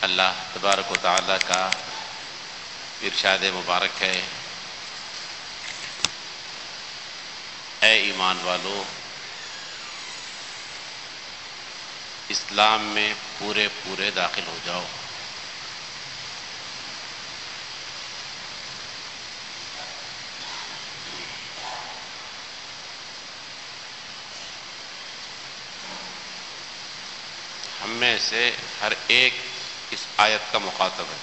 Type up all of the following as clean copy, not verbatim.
اللہ تبارک و تعالیٰ کا ارشاد مبارک ہے، اے ایمان والو، اسلام میں پورے پورے داخل ہو جاؤ۔ ہم میں سے ہر ایک اس آیت کا مخاطب ہے،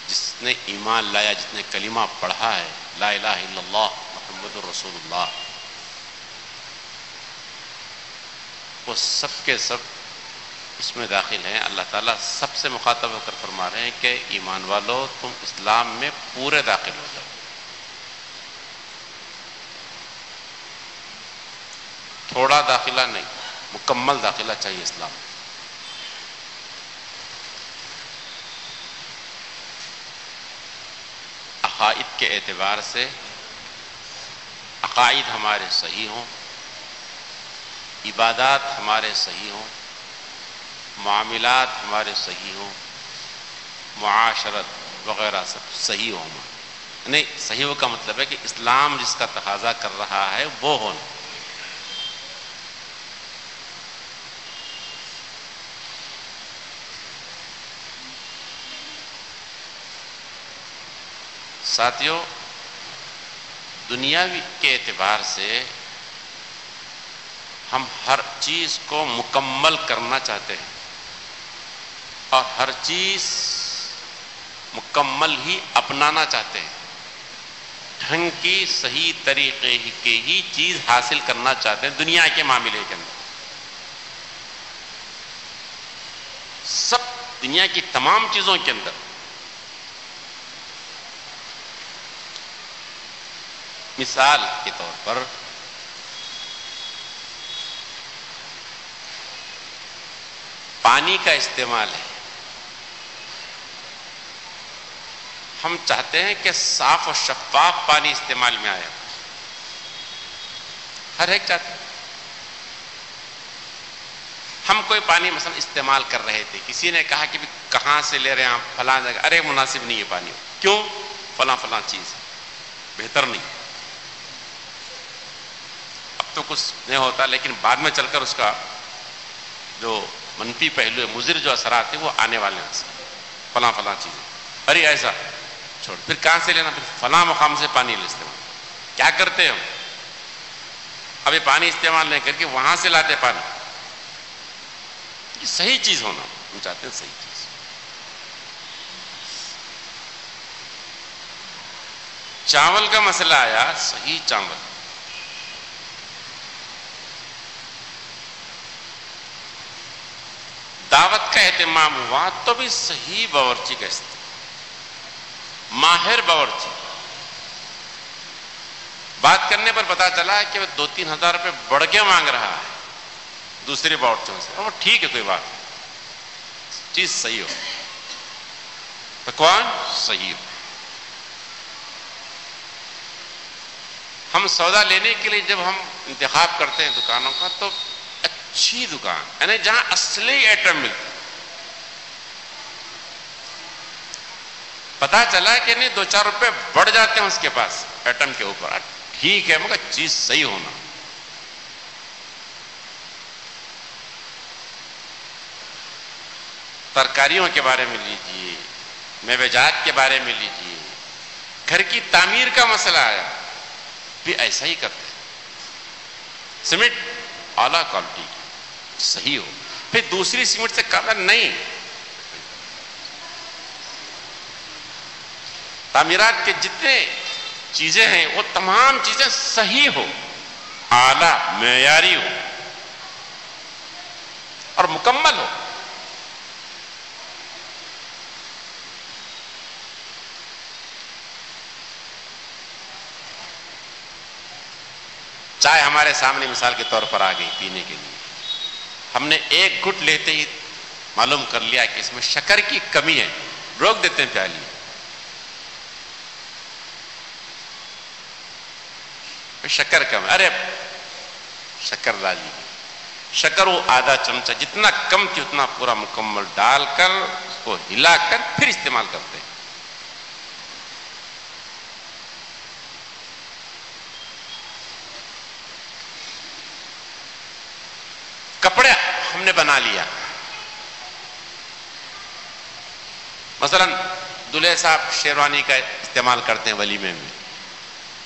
جس نے ایمان لایا، جس نے کلمہ پڑھا ہے، لا الہ الا اللہ محمد الرسول اللہ، وہ سب کے سب اس میں داخل ہیں۔ اللہ تعالیٰ سب سے مخاطب ہو کر فرما رہے ہیں کہ ایمان والو، تم اسلام میں پورے داخل ہو جاؤ، تھوڑا داخلہ نہیں، مکمل داخلہ چاہیے اسلام میں۔ عقائد کے اعتبار سے عقائد ہمارے صحیح ہوں، عبادات ہمارے صحیح ہوں، معاملات ہمارے صحیح ہوں، معاشرت وغیرہ سب صحیح ہوں۔ نہیں، صحیح ہو کا مطلب ہے کہ اسلام جس کا تقاضا کر رہا ہے وہ ہونا۔ ساتھیو، دنیاوی کے اعتبار سے ہم ہر چیز کو مکمل کرنا چاہتے ہیں، اور ہر چیز مکمل ہی اپنانا چاہتے ہیں، ڈھنگ کی صحیح طریقے کی ہی چیز حاصل کرنا چاہتے ہیں دنیا کے معاملے کے اندر۔ سب دنیا کی تمام چیزوں کے اندر مثال کے طور پر پانی کا استعمال ہے۔ ہم چاہتے ہیں کہ صاف و شفاف پانی استعمال میں آئے، ہر ایک چاہتے ہیں۔ ہم کوئی پانی مثلا استعمال کر رہے تھے، کسی نے کہا کہ کہاں سے لے رہے ہیں آپ، فلاں جگہ، ارے مناسب نہیں ہے پانی، کیوں؟ فلاں فلاں چیز بہتر نہیں۔ اب تو کچھ نہیں ہوتا، لیکن بعد میں چل کر اس کا جو منفی پہلو ہے، مضر جو اثرات ہیں وہ آنے والے ہیں، فلاں فلاں چیزیں، ارے ایسا چھوڑ، پھر کہاں سے لینا؟ پھر فلاں مقام سے پانی لے استعمال۔ کیا کرتے ہم؟ ابھی پانی استعمال نہیں کر کے وہاں سے لاتے پانی۔ یہ صحیح چیز ہونا، ہم چاہتے ہیں صحیح چیز۔ چاول کا مسئلہ آیا، صحیح چاول، دعوت کا اہتمام ہوا تو بھی صحیح باورچی کا استعمال، ماہر باورچی۔ بات کرنے پر پتا چلا کہ وہ 2-3 ہزار روپے بڑھ کے مانگ رہا ہے دوسرے باورچیوں سے، اور وہ ٹھیک ہے، کوئی بات نہیں، چیز صحیح ہو، پکوان صحیح ہو۔ ہم سودا لینے کے لیے جب ہم انتخاب کرتے ہیں دکانوں کا، تو اچھی دکان، یعنی جہاں اصلی آئٹم ملتی۔ پتا چلا کہ نہیں 2-4 روپے بڑھ جاتے ہیں اس کے پاس آئٹم کے اوپر، ٹھیک ہے، مگر چیز صحیح ہونا۔ ترکاریوں کے بارے میں لیجئے، میوہ جات کے بارے میں لیجئے، گھر کی تعمیر کا مسئلہ آیا بھی ایسا ہی کرتے ہیں، سیمنٹ اعلیٰ کوالٹی کی صحیح ہو، پھر دوسری سیمنٹ سے کم نہیں۔ تعمیرات کے جتنے چیزیں ہیں وہ تمام چیزیں صحیح ہو، اعلیٰ معیاری ہو اور مکمل ہو۔ چائے ہمارے سامنے مثال کے طور پر آ گئی پینے کے لیے، ہم نے ایک گھٹ لیتے ہی معلوم کر لیا کہ اس میں شکر کی کمی ہے، روک دیتے ہیں پیالی، شکر کم، ارے شکر ڈالی، شکر وہ آدھا چمچہ، جتنا کم تھی اتنا پورا مکمل ڈال کر کو ہلا کر پھر استعمال کرتے ہیں. کپڑے ہم نے بنا لیا، مثلا دلہے صاحب شیروانی کا استعمال کرتے ہیں ولیمے میں،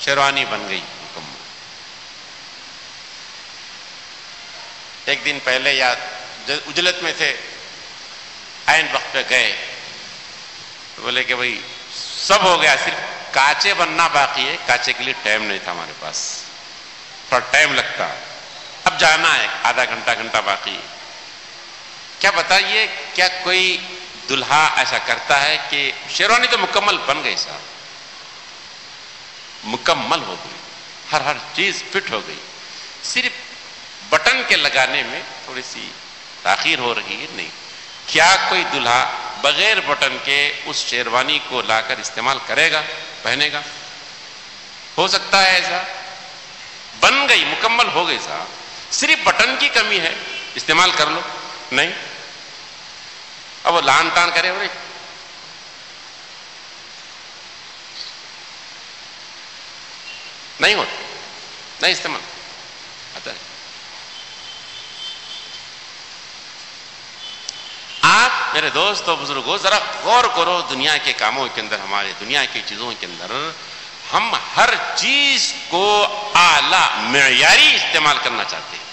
شیروانی بن گئی مکمل. ایک دن پہلے یا اجلت میں تھے، عین وقت پہ گئے تو بولے کہ بھائی سب ہو گیا، صرف کانچے بننا باقی ہے. کانچے کے لیے ٹائم نہیں تھا ہمارے پاس، تھوڑا ٹائم لگتا، اب جانا ہے، آدھا گھنٹہ باقی ہے. کیا بتائیے کیا کوئی دلہا ایسا کرتا ہے کہ شیروانی تو مکمل بن گئی صاحب، مکمل ہو گئی، ہر چیز فٹ ہو گئی، صرف بٹن کے لگانے میں تھوڑی سی تاخیر ہو رہی ہے. نہیں، کیا کوئی دلہا بغیر بٹن کے اس شیروانی کو لا کر استعمال کرے گا، پہنے گا؟ ہو سکتا ہے ایسا؟ بن گئی، مکمل ہو گئی صاحب، صرف بٹن کی کمی ہے، استعمال کر لو. نہیں، اب وہ لان تان کرے بولے نہیں ہوتا، نہیں استعمال آتا ہے. آپ میرے دوست و بزرگوں ذرا غور کرو، دنیا کے کاموں کے اندر، ہمارے دنیا کی چیزوں کے اندر ہم ہر چیز کو اعلیٰ معیاری استعمال کرنا چاہتے ہیں،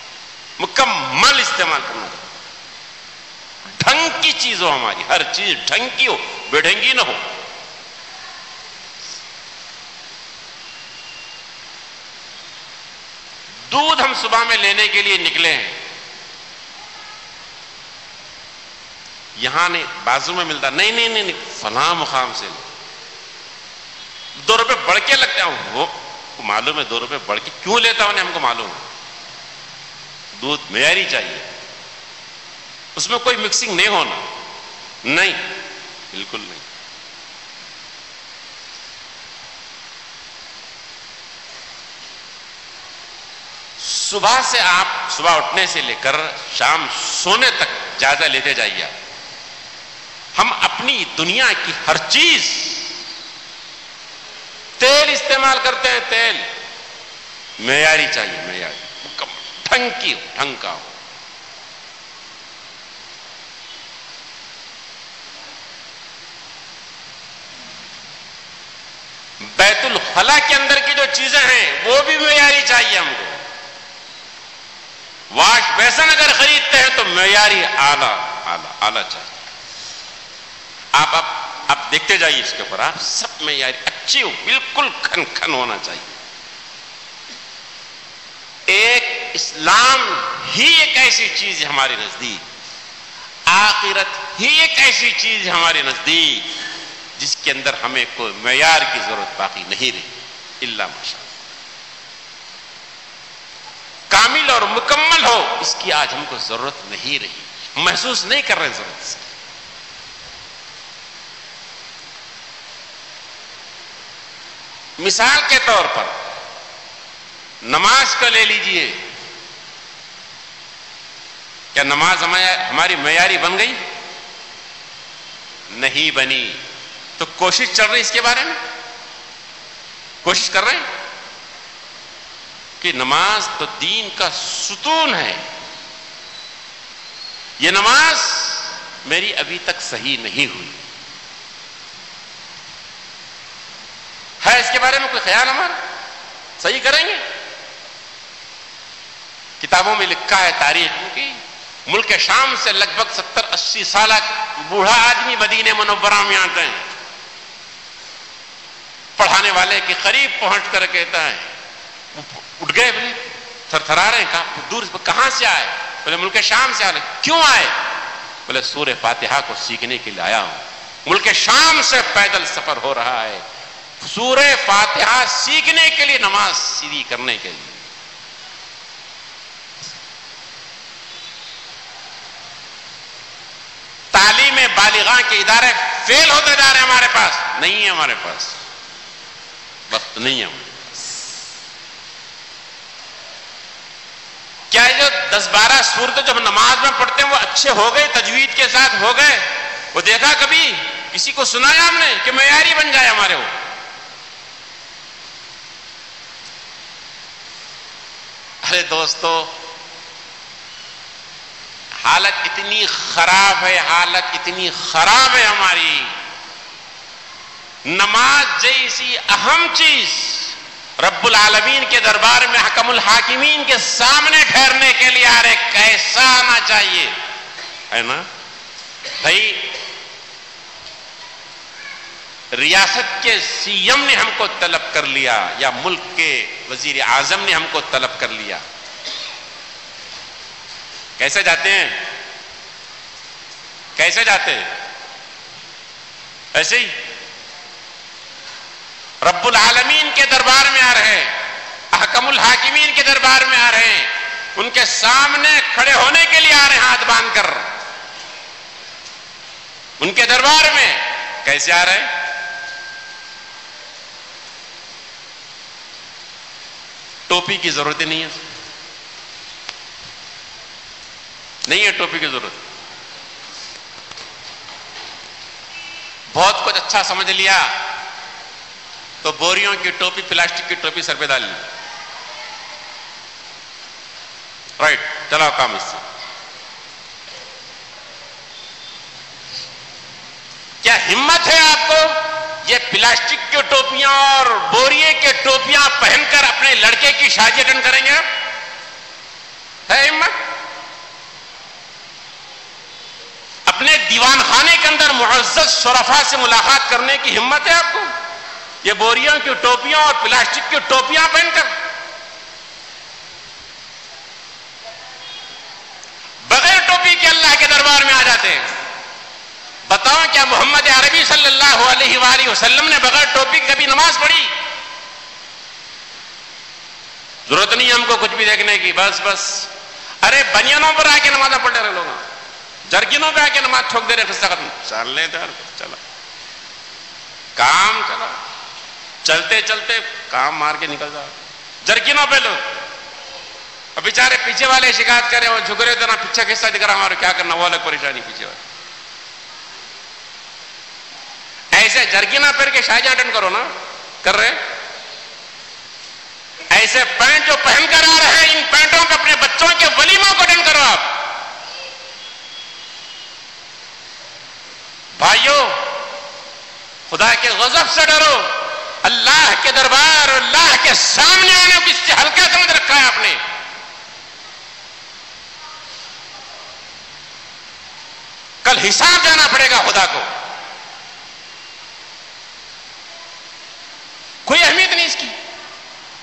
مکمل استعمال کرنا چاہتے ہیں. ڈھنگ کی چیز ہو ہماری، ہر چیز ڈھنگ کی ہو، بے ڈھنگی نہ ہو. دودھ ہم صبح میں لینے کے لیے نکلے ہیں، یہاں نہیں، بازو میں ملتا، نہیں فلاں مقام سے 2 روپے بڑھ کے لگتے ہیں. وہ معلوم ہے 2 روپے بڑھ کے کیوں لیتا ہوں، ہم کو معلوم ہے. دودھ معیاری چاہیے، اس میں کوئی مکسنگ نہیں ہونا، نہیں، بالکل نہیں. صبح سے آپ صبح اٹھنے سے لے کر شام سونے تک جائزہ لیتے جائیے. ہم اپنی دنیا کی ہر چیز، تیل استعمال کرتے ہیں، تیل معیاری چاہیے، معیاری، مکمل، ڈھنگ کی ہو، ڈھنگ کا ہو. بیت الخلا کے اندر کی جو چیزیں ہیں وہ بھی معیاری چاہیے ہم کو. واش بیسن اگر خریدتے ہیں تو معیاری اعلیٰ چاہیے. آپ دیکھتے جائیے اس کے اوپر، آپ سب معیاری اچھی ہو، بالکل کھن ہونا چاہیے. ایک اسلام ہی ایک ایسی چیز ہے ہمارے نزدیک، آخرت ہی ایک ایسی چیز ہے ہمارے نزدیک جس کے اندر ہمیں کوئی معیار کی ضرورت باقی نہیں رہی الا ماشاء اللہ. کامل اور مکمل ہو، اس کی آج ہم کو ضرورت نہیں رہی، محسوس نہیں کر رہے ضرورت سے. مثال کے طور پر نماز کا لے لیجئے، کیا نماز ہماری معیاری بن گئی؟ نہیں بنی. تو کوشش چل رہی اس کے بارے میں، کوشش کر رہے ہیں کہ نماز تو دین کا ستون ہے، یہ نماز میری ابھی تک صحیح نہیں ہوئی ہے، اس کے بارے میں کوئی خیال ہمارا؟ صحیح کریں گے؟ کتابوں میں لکھا ہے تاریخ کی، ملک شام سے لگ بھگ 70-80 سالہ بوڑھا آدمی مدینہ منورہ میں آتے ہیں، پڑھانے والے کے قریب پہنچ کر کہتا ہے، اٹھ گئے، بولے تھر تھرا رہے ہیں، کہا دور کہاں سے آئے؟ بولے ملک شام سے آئے. کیوں آئے؟ بولے سورہ فاتحہ کو سیکھنے کے لیے آیا ہوں. ملک شام سے پیدل سفر ہو رہا ہے سورہ فاتحہ سیکھنے کے لیے، نماز سیدھی کرنے کے لیے. تعلیم بالغاں کے ادارے فیل ہوتے جا رہے ہیں، ہمارے پاس نہیں ہے، ہمارے پاس وقت نہیں ہے ہمارے پاس. کیا جو 10-12 سورتیں جب نماز میں پڑھتے ہیں وہ اچھے ہو گئے، تجوید کے ساتھ ہو گئے؟ وہ دیکھا کبھی کسی کو سنایا ہم نے کہ معیاری بن جائے ہمارے وہ؟ ارے دوستو، حالت اتنی خراب ہے، حالت اتنی خراب ہے ہماری. نماز جیسی اہم چیز رب العالمین کے دربار میں حکم الحاکمین کے سامنے ٹھہرنے کے لیے ارے کیسا آنا چاہیے، ہے نا بھائی؟ ریاست کے سی ایم نے ہم کو طلب کر لیا یا ملک کے وزیر اعظم نے ہم کو طلب کر لیا، کیسے جاتے ہیں؟ کیسے جاتے ہیں؟ ایسے ہی رب العالمین کے دربار میں آ رہے ہیں، حکم الحاکمین کے دربار میں آ رہے ہیں، ان کے سامنے کھڑے ہونے کے لیے آ رہے ہیں ہاتھ باندھ کر. ان کے دربار میں کیسے آ رہے ہیں؟ ٹوپی کی ضرورت ہی نہیں ہے، نہیں ہے ٹوپی کی ضرورت. بہت کچھ اچھا سمجھ لیا تو بوریوں کی ٹوپی، پلاسٹک کی ٹوپی سر پہ ڈال لی، رائٹ، چلاؤ کام اس سے. کیا ہمت ہے آپ کو یہ پلاسٹک کی ٹوپیاں اور بوریے کے ٹوپیاں پہن کر اپنے لڑکے کی شادی اٹینڈ کریں گے؟ آپ ہے ہمت؟ اپنے دیوان خانے کے اندر معزز شرفاء سے ملاقات کرنے کی ہمت ہے آپ کو یہ بوریوں کی ٹوپیاں اور پلاسٹک کی ٹوپیاں پہن کر؟ بغیر ٹوپی کے اللہ کے دربار میں آ جاتے ہیں. بتاؤ کیا محمد عربی صلی اللہ علیہ وآلہ وسلم نے بغیر ٹوپی کبھی نماز پڑھی؟ ضرورت نہیں ہم کو کچھ بھی دیکھنے کی، بس بس ارے بنیانوں پر آ کے نماز پڑھ رہے لوگ، جرگنوں پہ آ کے نماز ٹھوک دے رہے، قصہ ختم. چل لیں تو چلا کام چلا، چلتے چلتے کام مار کے نکل جاؤ. جرگنوں پہ لوگ، اور بیچارے پیچھے والے شکایت کرے وہ جھک رہے تو نا پیچھے قصہ دکھ رہا ہمارا، کیا کرنا، وہ الگ پریشانی پیچھے والے. ایسے جرگینا پھر کے شاہجہاں اٹینڈ کرو نا، کر رہے ایسے پینٹ جو پہن کر آ رہے ہیں، ان پینٹوں کے اپنے بچوں کے ولیموں کو اٹینڈ کرو. آپ بھائیو خدا کے غضب سے ڈرو. اللہ کے دربار اور اللہ کے سامنے آنے کو اس سے ہلکا سمجھ رکھا ہے آپ نے. کل حساب دینا پڑے گا خدا کو. کوئی اہمیت نہیں اس کی،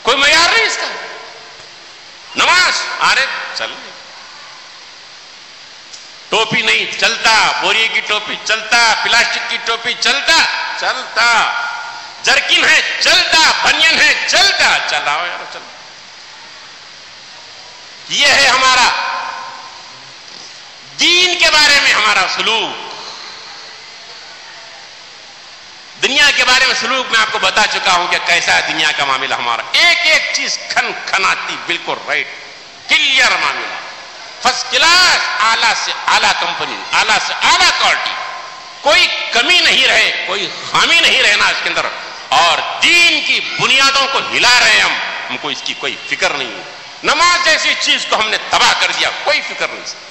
کوئی معیار نہیں اس کا. نماز آرے چل، ٹوپی نہیں چلتا، بوری کی ٹوپی چلتا، پلاسٹک کی ٹوپی چلتا، جرکن ہے چلتا، بنین ہے چلتا. چلاؤ یار چل. یہ ہے ہمارا دین کے بارے میں ہمارا سلوک. دنیا کے بارے میں سلوک میں آپ کو بتا چکا ہوں کہ کیسا ہے دنیا کا معاملہ ہمارا. ایک ایک چیز کھن کھناتی، بالکل رائٹ، کلیئر معاملہ، فرسٹ کلاس، اعلیٰ سے اعلیٰ کمپنی، اعلیٰ سے اعلیٰ کوالٹی، کوئی کمی نہیں رہے، کوئی خامی نہیں رہنا اس کے اندر. اور دین کی بنیادوں کو ہلا رہے ہیں ہم کو اس کی کوئی فکر نہیں ہے. نماز جیسی چیز کو ہم نے تباہ کر دیا، کوئی فکر نہیں.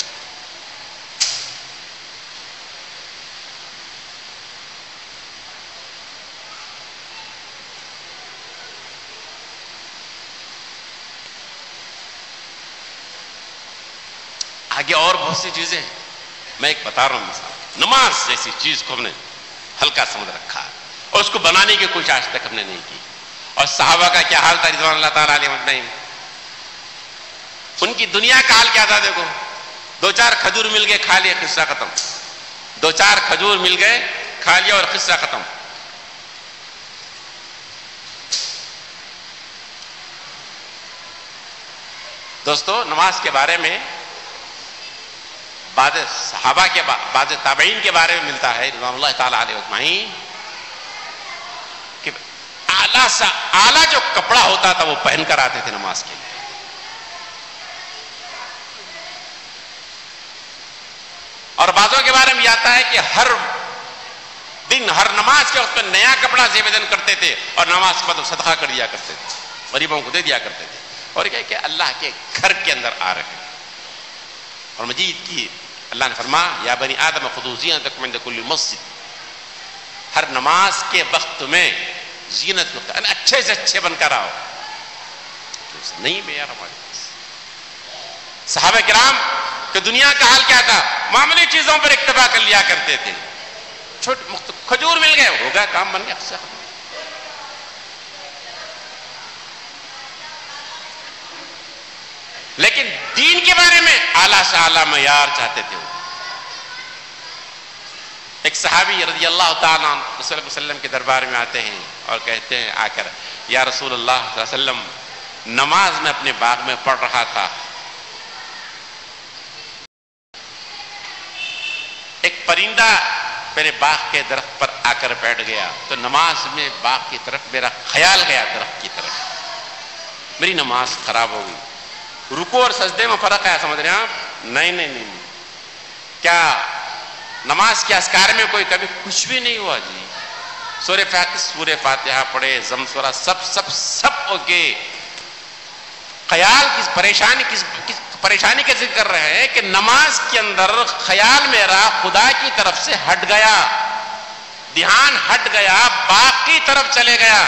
آگے اور بہت سی چیزیں میں ایک بتا رہا ہوں. مثال نماز جیسی چیز کو ہم نے ہلکا سمجھ رکھا اور اس کو بنانے کی کوشش آج تک ہم نے نہیں کی. اور صحابہ کا کیا حال تھا رضوان اللہ تعالیٰ علیہ مجمعین؟ ان کی دنیا کا حال کیا تھا؟ دیکھو، 2-4 کھجور مل گئے، کھا لیا، قصہ ختم. 2-4 کھجور مل گئے، کھا لیا اور قصہ ختم. دوستو نماز کے بارے میں بعض صحابہ کے بعض تابعین کے بارے میں ملتا ہے رضوان اللہ تعالیٰ علیہ اجمعین کہ اعلیٰ سے اعلیٰ جو کپڑا ہوتا تھا وہ پہن کر آتے تھے نماز کے لیے. اور بعضوں کے بارے میں یہ آتا ہے کہ ہر دن ہر نماز کے وقت میں نیا کپڑا زیب بدن کرتے تھے اور نماز کے بعد صدقہ کر دیا کرتے تھے، غریبوں کو دے دیا کرتے تھے، اور کہ اللہ کے گھر کے اندر آ رہے ہیں۔ اور مجید کی اللہ نے فرمایا یا بنی آدم خذوا زینتکم عند کل مسجد، ہر نماز کے وقت میں زینت کو اچھے سے اچھے بن کر آؤ۔ نہیں میں یار ہمارے پاس صحابہ کرام کہ دنیا کا حال کیا تھا، معمولی چیزوں پر اکتفا کر لیا کرتے تھے، کھجور مل گئے ہو گیا کام بن گیا۔ لیکن دین کے بارے میں اعلیٰ سے اعلیٰ معیار چاہتے تھے۔ ایک صحابی رضی اللہ تعالیٰ عنہ رسول اللہ صلی اللہ علیہ وسلم کے دربار میں آتے ہیں اور کہتے ہیں آ کر یا رسول اللہ صلی اللہ علیہ وسلم، نماز میں اپنے باغ میں پڑھ رہا تھا، ایک پرندہ میرے باغ کے درخت پر آ کر بیٹھ گیا، تو نماز میں باغ کی طرف میرا خیال گیا، درخت کی طرف، میری نماز خراب ہو گئی۔ رکوع اور سجدے میں فرق ہے، سمجھ رہے ہیں آپ؟ نہیں، کیا نماز کے اذکار میں کوئی کبھی کچھ بھی نہیں ہوا جی؟ سورہ فاتحہ پڑھے، زم سورہ سب اوکے، خیال کس پریشانی کا ذکر کر رہے ہیں کہ نماز کے اندر خیال میرا خدا کی طرف سے ہٹ گیا، دھیان ہٹ گیا، باغ کی طرف چلے گیا،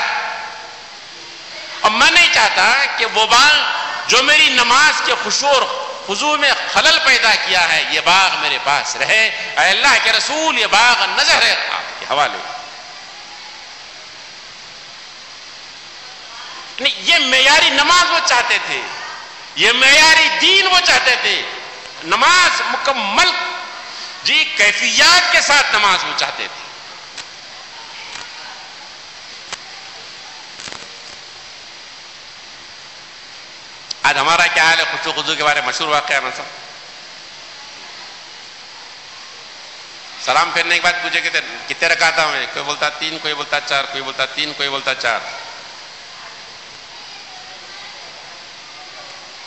اور میں نہیں چاہتا کہ وہ باغ جو میری نماز کے خشوع اور خضوع میں خلل پیدا کیا ہے یہ باغ میرے پاس رہے۔ اے اللہ کے رسول یہ باغ نظر ہے آپ کے حوالے۔ یہ معیاری نماز وہ چاہتے تھے، یہ معیاری دین وہ چاہتے تھے، نماز مکمل جی کیفیات کے ساتھ نماز وہ چاہتے تھے۔ آج ہمارا کیا حال ہے خشوع خضوع کے بارے میں؟ مشہور واقعہ ہے مثلا سلام پھیرنے کے بعد پوچھے کتنے رکعت ہوئے، کوئی بولتا 3، کوئی بولتا 4، کوئی بولتا 3، کوئی بولتا 4،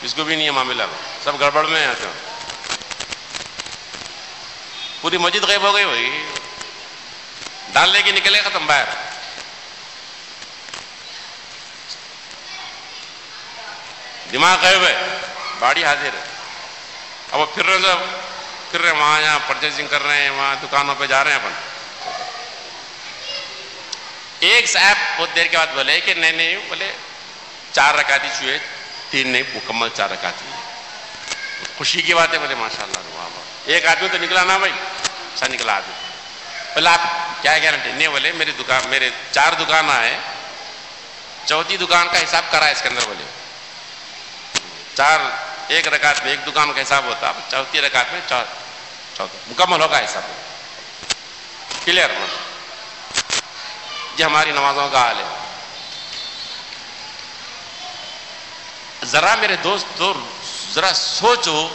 اس کو بھی نہیں ہے معاملہ، سب گڑبڑ میں آتے ہیں، پوری مسجد غائب ہو گئی، وہی ڈال لے کے نکلے ختم باہر۔ دماغ غائب ہے، باڑی حاضر ہے، اب وہ پھر رہے وہاں یہاں پرچیزنگ کر رہے ہیں، وہاں دکانوں پہ جا رہے ہیں اپن۔ ایک صاحب بہت دیر کے بعد بولے کہ نہیں بولے 4 رکعت ہی چھوئے، 3 نہیں، مکمل 4 رکعت ہوئے۔ خوشی کی بات ہے، بولے ماشاءاللہ۔ ایک آدمی تو نکلا نا بھائی، اچھا نکلا آدمی، بولے آپ کیا گارنٹی؟ نہیں بولے میرے 4 دکان آئے، چوتھی دکان کا حساب کرا اس کے اندر، بولے 1 رکعت میں 1 دکان کا حساب ہوتا، چوتھی رکعت میں چوتھا مکمل ہوگا حساب، کلیئر؟ یہ ہماری نمازوں کا حال ہے۔ ذرا میرے دوست ذرا سوچو،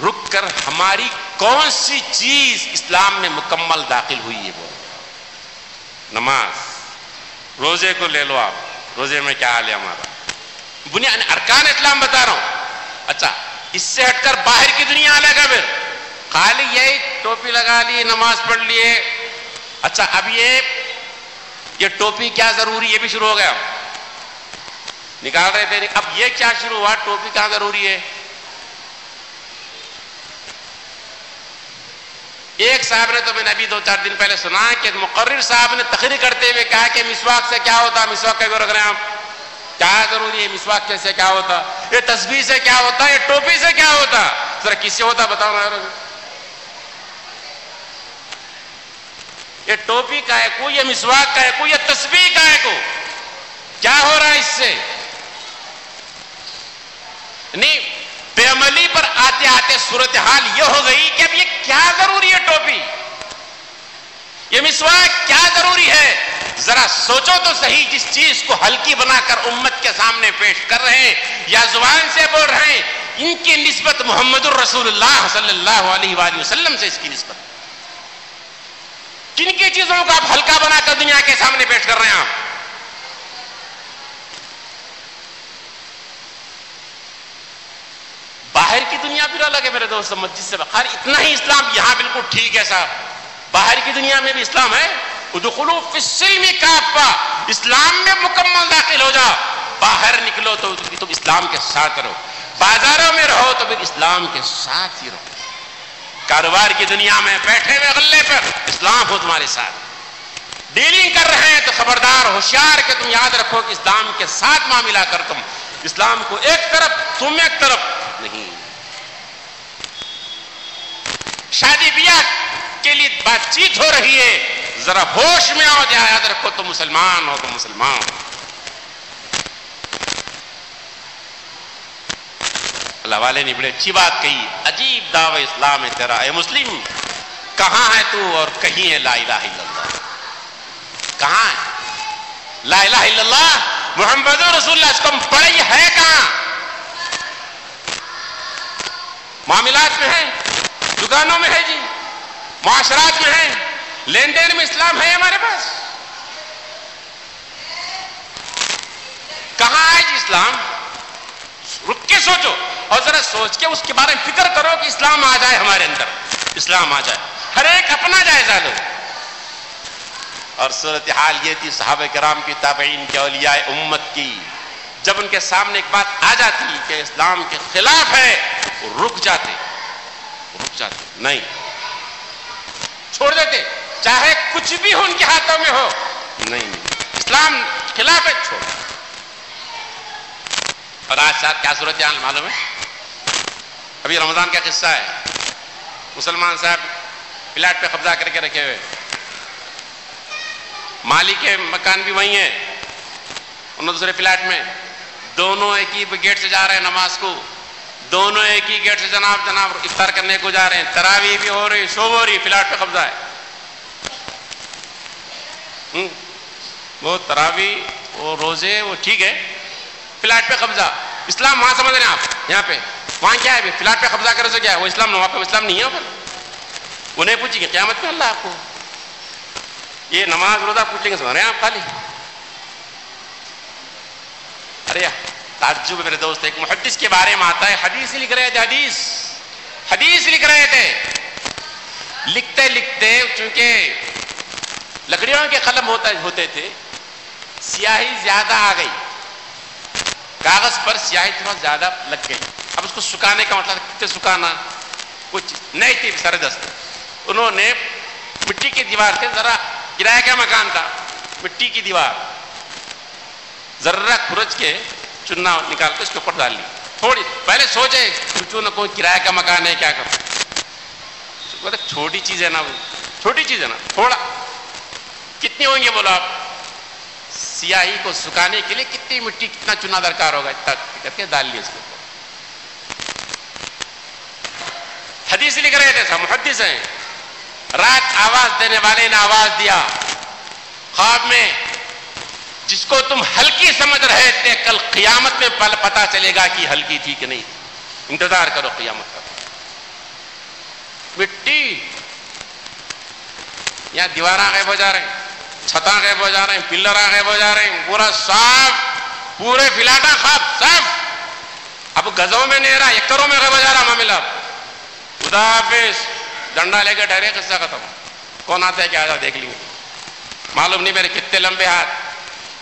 رک کر ہماری کون سی چیز اسلام میں مکمل داخل ہوئی ہے؟ وہ نماز۔ روزے کو لے لو آپ، روزے میں کیا حال ہے ہمارا؟ بنیاد ارکان اسلام بتا رہا ہوں۔ اچھا اس سے ہٹ کر باہر کی دنیا الگ ہے، پھر خالی یہی ٹوپی لگا لی، نماز پڑھ لیے، اچھا اب یہ ٹوپی کیا ضروری، یہ بھی شروع ہو گیا، نکال رہے تھے، اب یہ کیا شروع ہوا، ٹوپی کہاں ضروری ہے؟ ایک صاحب نے تو میں نے ابھی 2-4 دن پہلے سنا کہ مقرر صاحب نے تقریر کرتے ہوئے کہا کہ مسواک سے کیا ہوتا، مسواک کیوں رکھ رہے ہیں آپ، کیا ضروری ہے مسواک سے کیا ہوتا، یہ تسبیح سے کیا ہوتا، یہ ٹوپی سے کیا ہوتا، ذرا کس سے ہوتا بتاؤ نا، یہ ٹوپی کا ہے کو، یہ مسواک کا ہے کو، یہ تسبیح کا ہے کو، کیا ہو رہا ہے اس سے؟ نہیں بے عملی پر آتے آتے صورتحال یہ ہو گئی کہ اب یہ کیا ضروری ہے ٹوپی، یہ مسواک کیا ضروری ہے؟ ذرا سوچو تو صحیح، جس چیز کو ہلکی بنا کر امت کے سامنے پیش کر رہے ہیں یا زبان سے بول رہے ہیں، ان کی نسبت محمد الرسول اللہ صلی اللہ علیہ وآلہ وسلم سے اس کی نسبت، کن کی چیزوں کو آپ ہلکا بنا کر دنیا کے سامنے پیش کر رہے ہیں آپ؟ باہر کی دنیا پھر الگ ہے میرے دوست، مسجد سے باہر اتنا ہی اسلام یہاں بالکل ٹھیک ہے صاحب، باہر کی دنیا میں بھی اسلام ہے، ادخلوا فی السلم کافہ، اسلام میں مکمل داخل ہو جاؤ. باہر نکلو تو تم اسلام کے ساتھ رہو، بازاروں میں رہو تو پھر اسلام کے ساتھ ہی رہو. کاروبار کی دنیا میں بیٹھے ہوئے غلے پر اسلام ہو تمہارے ساتھ. ڈیلنگ کر رہے ہیں تو خبردار ہوشیار کہ تم یاد رکھو کہ اسلام کے ساتھ معاملہ کر، تم اسلام کو ایک طرف تم ایک طرف نہیں. شادی بیاہ کے لیے بات چیت ہو رہی ہے، ذرا ہوش میں آؤ، یاد رکھو تم مسلمان ہو، تم مسلمان ہو. اللہ والے نے بڑی اچھی بات کہی، عجیب دعوی اسلام ہے تیرا اے مسلم، کہاں ہے تو اور کہیں ہے لا الہ الا اللہ. کہاں ہے لا الہ الا اللہ محمد رسول اللہ؟ اس کو ہم پڑھے ہے کہاں؟ معاملات میں ہے، دکانوں میں ہے جی، معاشرات میں ہے، لین دین میں اسلام ہے ہمارے پاس؟ کہاں ہے جی اسلام؟ رک کے سوچو اور ذرا سوچ کے اس کے بارے میں فکر کرو کہ اسلام آ جائے ہمارے اندر، اسلام آ جائے. ہر ایک اپنا جائزہ لو. اور صورتحال یہ تھی صحابہ کرام کی، تابعین کے، اولیاء امت کی، جب ان کے سامنے ایک بات آ جاتی کہ اسلام کے خلاف ہے، وہ رک جاتے نہیں، چھوڑ دیتے، چاہے کچھ بھی ہو ان کے ہاتھوں میں ہو. نہیں، اسلام خلاف ہے، چھوڑ. اور آج ساتھ کیا صورتحال معلوم ہے؟ ابھی رمضان کا قصہ ہے، مسلمان صاحب پلاٹ پہ قبضہ کر کے رکھے ہوئے، مالک کے مکان بھی وہیں ہے، انہوں دوسرے پلاٹ میں، دونوں ایک ہی گیٹ سے جا رہے ہیں نماز کو، دونوں ایک ہی گیٹ سے جناب افطار کرنے کو جا رہے ہیں، تراویح بھی ہو رہی، شب ہو رہی، پلاٹ پہ قبضہ ہے. وہ تراویح وہ روزے وہ ٹھیک ہے، پلاٹ پہ قبضہ. اسلام وہاں سمجھ رہے ہیں آپ، یہاں پہ وہاں کیا ہے؟ پلاٹ پہ قبضہ کرنے سے کیا ہے؟ وہ اسلام وہاں پہ اسلام نہیں ہے. وہ نہیں پوچھیں گے قیامت میں اللہ آپ کو، یہ نماز روزہ پوچھ لیں گے سمجھ رہے ہیں آپ خالی. ارے تعجب میرے دوست، ایک محدث کے بارے میں آتا ہے، حدیث لکھ رہے تھے، حدیث لکھ رہے تھے، لکھتے لکھتے چونکہ لکڑیوں کے قلم ہوتے تھے، سیاہی زیادہ آ گئی، کاغذ پر سیاہی تھوڑا زیادہ لگ گئی. اب اس کو سکھانے کا مطلب کتنے سکھانا، کچھ نہیں تھی سردست. انہوں نے مٹی کی دیوار سے، ذرا کرایہ کا مکان تھا، مٹی کی دیوار ذرہ کھرچ کے چنا نکال کے اس کے اوپر ڈال لی. تھوڑی پہلے سوچے چونہ کوئی کرایہ کا مکان ہے کیا کروں، چھوٹی چیز ہے نا، وہ چھوٹی چیز ہے نا، تھوڑا کتنی ہوں گے بولو آپ؟ سیاہی کو سکھانے کے لیے کتنی مٹی کتنا چنا درکار ہوگا، اتنا کر کے ڈال لی اس کے اوپر. حدیث لکھ رہے تھے، محدث ہیں. رات آواز دینے والے نے آواز دیا خواب میں، جس کو تم ہلکی سمجھ رہے تھے، کل قیامت میں پتا چلے گا کہ ہلکی تھی کہ نہیں تھی. انتظار کرو قیامت کا. مٹی، یہاں دیواراں غائب ہو جا رہے ہیں، چھتاں غائب ہو جا رہے ہیں، پلراں غائب ہو جا رہے ہیں، پورا صاف، پورے فلاٹا خواب صاف. اب گزوں میں نہیں رہا، ایکڑوں میں غائب ہو جا رہا معاملہ. خدا حافظ، ڈنڈا لے کے ڈرے، قصہ ختم. کون آتا ہے کہ آجا دیکھ لیں گے، معلوم نہیں میرے کتنے لمبے ہاتھ.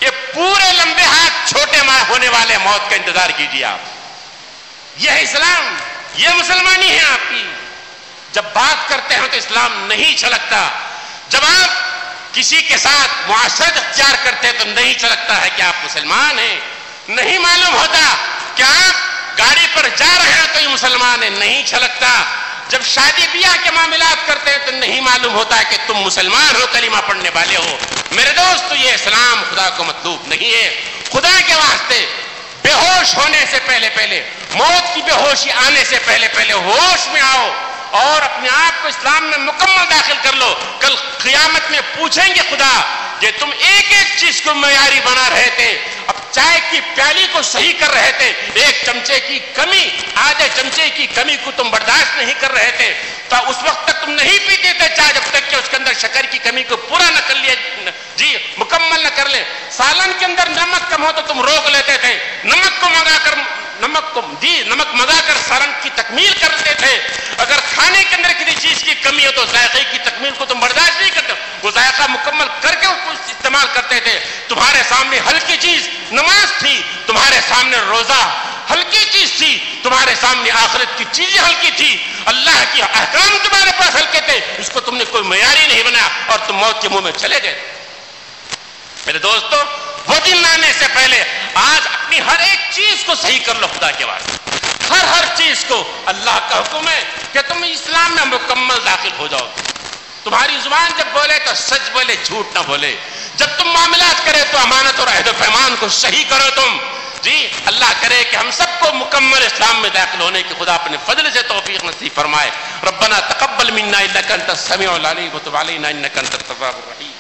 یہ پورے لمبے ہاتھ چھوٹے ہونے والے موت کا انتظار کیجیے آپ. یہ ہے اسلام، یہ مسلمانی ہے آپ کی. جب بات کرتے ہیں تو اسلام نہیں چھلکتا. جب آپ کسی کے ساتھ معاشرت اختیار کرتے ہیں تو نہیں چھلکتا ہے کہ آپ مسلمان ہیں. نہیں معلوم ہوتا کہ آپ گاڑی پر جا رہے ہیں تو یہ مسلمان ہیں، نہیں چھلکتا. جب شادی بیاہ کے معاملات کرتے ہیں تو نہیں معلوم ہوتا ہے کہ تم مسلمان ہو، کلمہ پڑھنے والے ہو. میرے دوست، یہ اسلام خدا کو مطلوب نہیں ہے. خدا کے واسطے بے ہوش ہونے سے پہلے، موت کی بے ہوشی آنے سے پہلے ہوش میں آؤ اور اپنے آپ کو اسلام میں مکمل داخل کر لو. کل قیامت میں پوچھیں گے خدا کہ تم ایک ایک چیز کو معیاری بنا رہے تھے. اب چائے کی پیالی کو صحیح کر رہے تھے، ایک چمچے کی کمی، آدھے چمچے کی کمی کو تم برداشت نہیں کر رہے تھے، تو اس وقت تک تم نہیں پیتے تھے چائے جب تک کہ اس کے اندر شکر کی کمی کو پورا نہ کر لیا، جی مکمل نہ کر لے. سالن کے اندر نمک کم ہو تو تم روک لیتے تھے، نمک منگا کر سالن کی تکمیل کرتے تھے. اگر کھانے کے اندر کسی چیز کی کمی ہو تو ذائقے کی تکمیل کو تم برداشت نہیں کرتے. وہ ذائقہ مکمل کر کے اس کو استعمال کرتے تھے. تمہارے سامنے ہلکی چیز نماز تھی, تمہارے سامنے روزہ ہلکی چیز تھی, تمہارے سامنے آخرت کی چیزیں ہلکی تھی, اللہ کے احکام تمہارے پاس ہلکے تھے, اس کو تم نے کوئی معیاری نہیں بنایا اور تم موت کے منہ میں چلے گئے. میرے دوستو, وہ دن آنے سے پہلے آج اپنی ہر ایک چیز کو صحیح کر لو. خدا کے واسطے ہر چیز کو. اللہ کا حکم ہے کہ تم اسلام میں مکمل داخل ہو جاؤ. تمہاری زبان جب بولے تو سچ بولے, جھوٹ نہ بولے. جب تم معاملات کرے تو امانت اور عہد و پیمان کو صحیح کرو تم. جی اللہ کرے کہ ہم سب کو مکمل اسلام میں داخل ہونے کی خدا اپنے فضل سے توفیق نصیب فرمائے. ربنا تقبل منا انک انت السمیع العلیم وتب علینا انک انت التواب الرحیم.